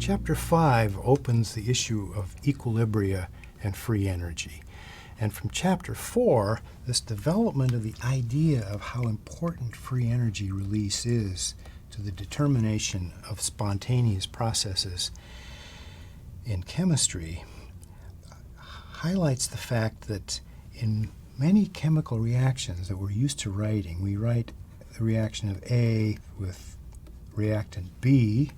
Chapter 5 opens the issue of equilibria and free energy. And from Chapter 4, this development of the idea of how important free energy release is to the determination of spontaneous processes in chemistry highlights the fact that in many chemical reactions that we're used to writing, we write the reaction of A with reactant B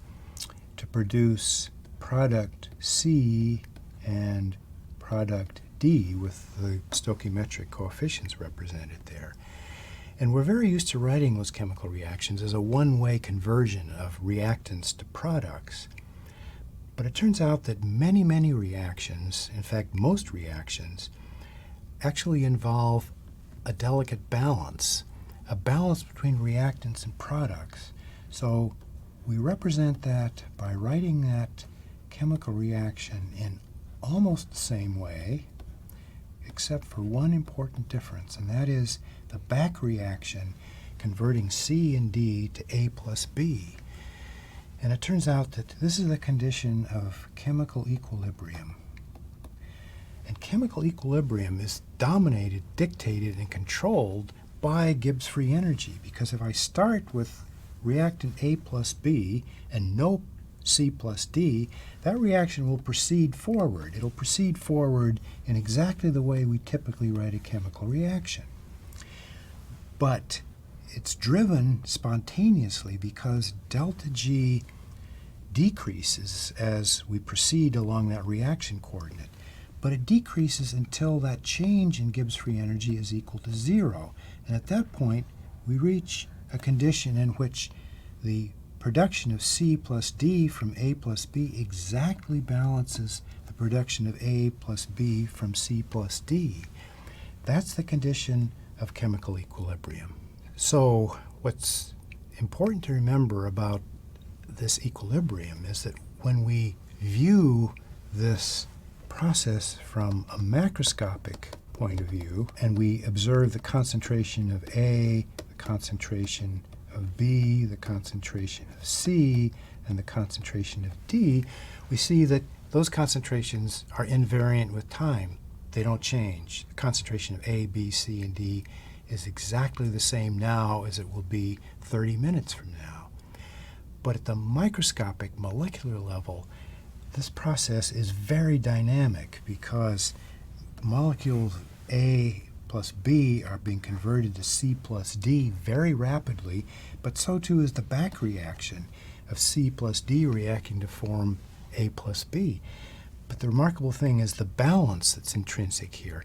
to produce product C and product D with the stoichiometric coefficients represented there. And we're very used to writing those chemical reactions as a one-way conversion of reactants to products. But it turns out that many reactions, in fact most reactions, actually involve a delicate balance, a balance between reactants and products. So we represent that by writing that chemical reaction in almost the same way, except for one important difference, and that is the back reaction converting C and D to A plus B. And it turns out that this is the condition of chemical equilibrium. And chemical equilibrium is dominated, dictated, and controlled by Gibbs free energy, because if I start with reactant A plus B and no C plus D, that reaction will proceed forward. It'll proceed forward in exactly the way we typically write a chemical reaction. But it's driven spontaneously because delta G decreases as we proceed along that reaction coordinate. But it decreases until that change in Gibbs free energy is equal to 0. And at that point, we reach a condition in which the production of C plus D from A plus B exactly balances the production of A plus B from C plus D. That's the condition of chemical equilibrium. So what's important to remember about this equilibrium is that when we view this process from a macroscopic point of view and we observe the concentration of A, the concentration of B, the concentration of C, and the concentration of D, we see that those concentrations are invariant with time. They don't change. The concentration of A, B, C, and D is exactly the same now as it will be 30 minutes from now. But at the microscopic molecular level, this process is very dynamic because molecules A plus B are being converted to C plus D very rapidly, but so too is the back reaction of C plus D reacting to form A plus B. But the remarkable thing is the balance that's intrinsic here.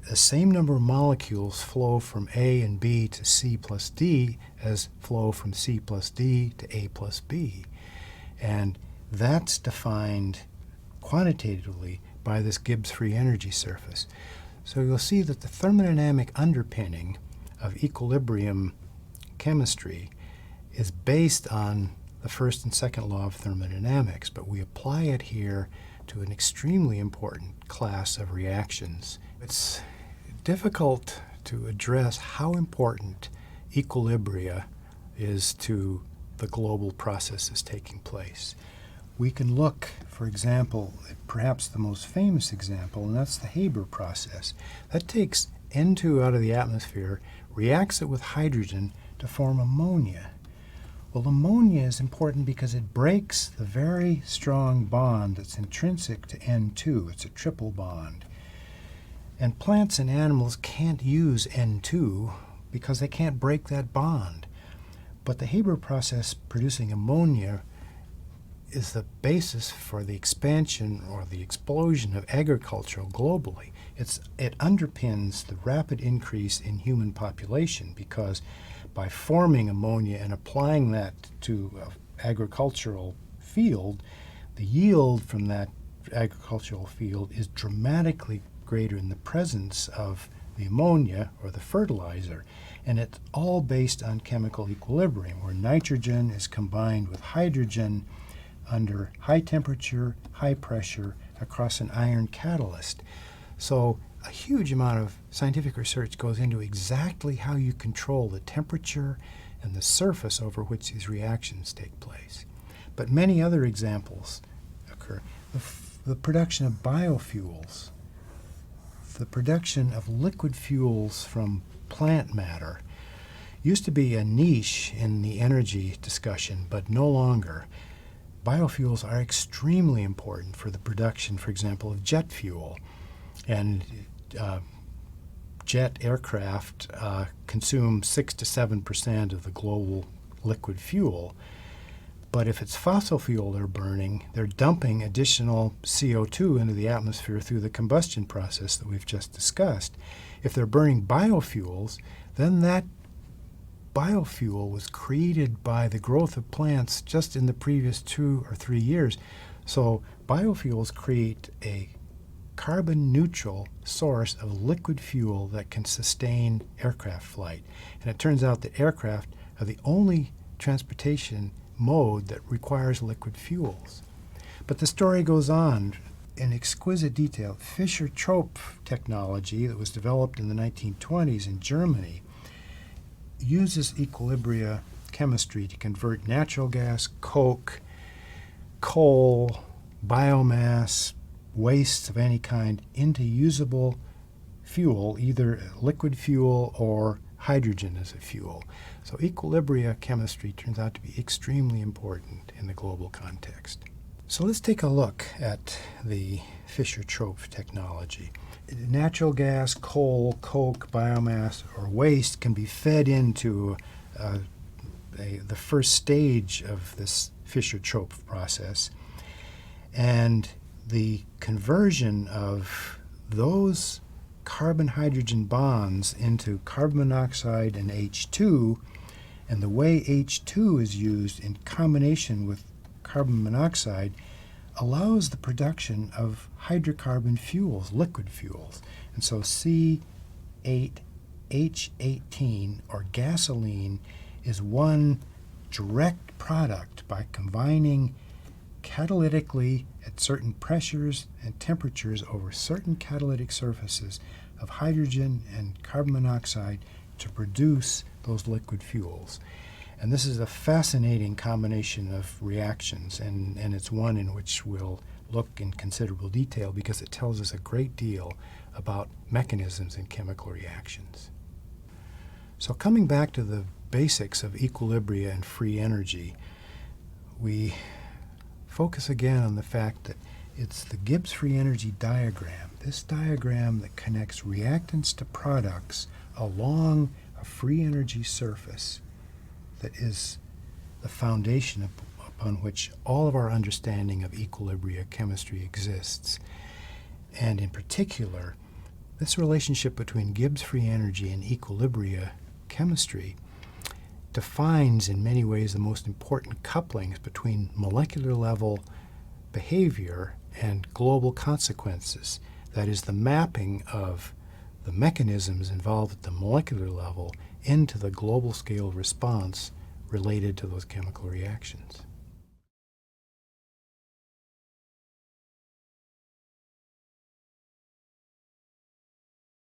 The same number of molecules flow from A and B to C plus D as flow from C plus D to A plus B. And that's defined quantitatively by this Gibbs free energy surface. So you'll see that the thermodynamic underpinning of equilibrium chemistry is based on the first and second law of thermodynamics, but we apply it here to an extremely important class of reactions. It's difficult to address how important equilibria is to the global processes taking place. We can look, for example, at perhaps the most famous example, and that's the Haber process. That takes N2 out of the atmosphere, reacts it with hydrogen to form ammonia. Well, ammonia is important because it breaks the very strong bond that's intrinsic to N2. It's a triple bond. And plants and animals can't use N2 because they can't break that bond. But the Haber process producing ammonia is the basis for the expansion or the explosion of agriculture globally. It underpins the rapid increase in human population because by forming ammonia and applying that to an agricultural field, the yield from that agricultural field is dramatically greater in the presence of the ammonia or the fertilizer. And it's all based on chemical equilibrium, where nitrogen is combined with hydrogen under high temperature, high pressure, across an iron catalyst. So a huge amount of scientific research goes into exactly how you control the temperature and the surface over which these reactions take place. But many other examples occur. The production of biofuels, the production of liquid fuels from plant matter, used to be a niche in the energy discussion, but no longer. Biofuels are extremely important for the production, for example, of jet fuel. And jet aircraft consume 6 to 7% of the global liquid fuel. But if it's fossil fuel they're burning, they're dumping additional CO2 into the atmosphere through the combustion process that we've just discussed. If they're burning biofuels, then that biofuel was created by the growth of plants just in the previous 2 or 3 years. So biofuels create a carbon neutral source of liquid fuel that can sustain aircraft flight. And it turns out that aircraft are the only transportation mode that requires liquid fuels. But the story goes on in exquisite detail. Fischer Trope technology that was developed in the 1920s in Germany uses Equilibria chemistry to convert natural gas, coke, coal, biomass, wastes of any kind into usable fuel, either liquid fuel or hydrogen as a fuel. So Equilibria chemistry turns out to be extremely important in the global context. So let's take a look at the Fischer Trope technology. Natural gas, coal, coke, biomass, or waste can be fed into the first stage of this Fischer Trope process, and the conversion of those carbon-hydrogen bonds into carbon monoxide and H2, and the way H2 is used in combination with carbon monoxide allows the production of hydrocarbon fuels, liquid fuels. And so C8H18, or gasoline, is one direct product by combining catalytically at certain pressures and temperatures over certain catalytic surfaces of hydrogen and carbon monoxide to produce those liquid fuels. And this is a fascinating combination of reactions, and it's one in which we'll look in considerable detail because it tells us a great deal about mechanisms in chemical reactions. So coming back to the basics of equilibria and free energy, we focus again on the fact that it's the Gibbs free energy diagram, this diagram that connects reactants to products along a free energy surface, that is the foundation upon which all of our understanding of equilibria chemistry exists. And in particular, this relationship between Gibbs free energy and equilibria chemistry defines in many ways the most important couplings between molecular level behavior and global consequences. That is, the mapping of the mechanisms involved at the molecular level into the global scale response related to those chemical reactions.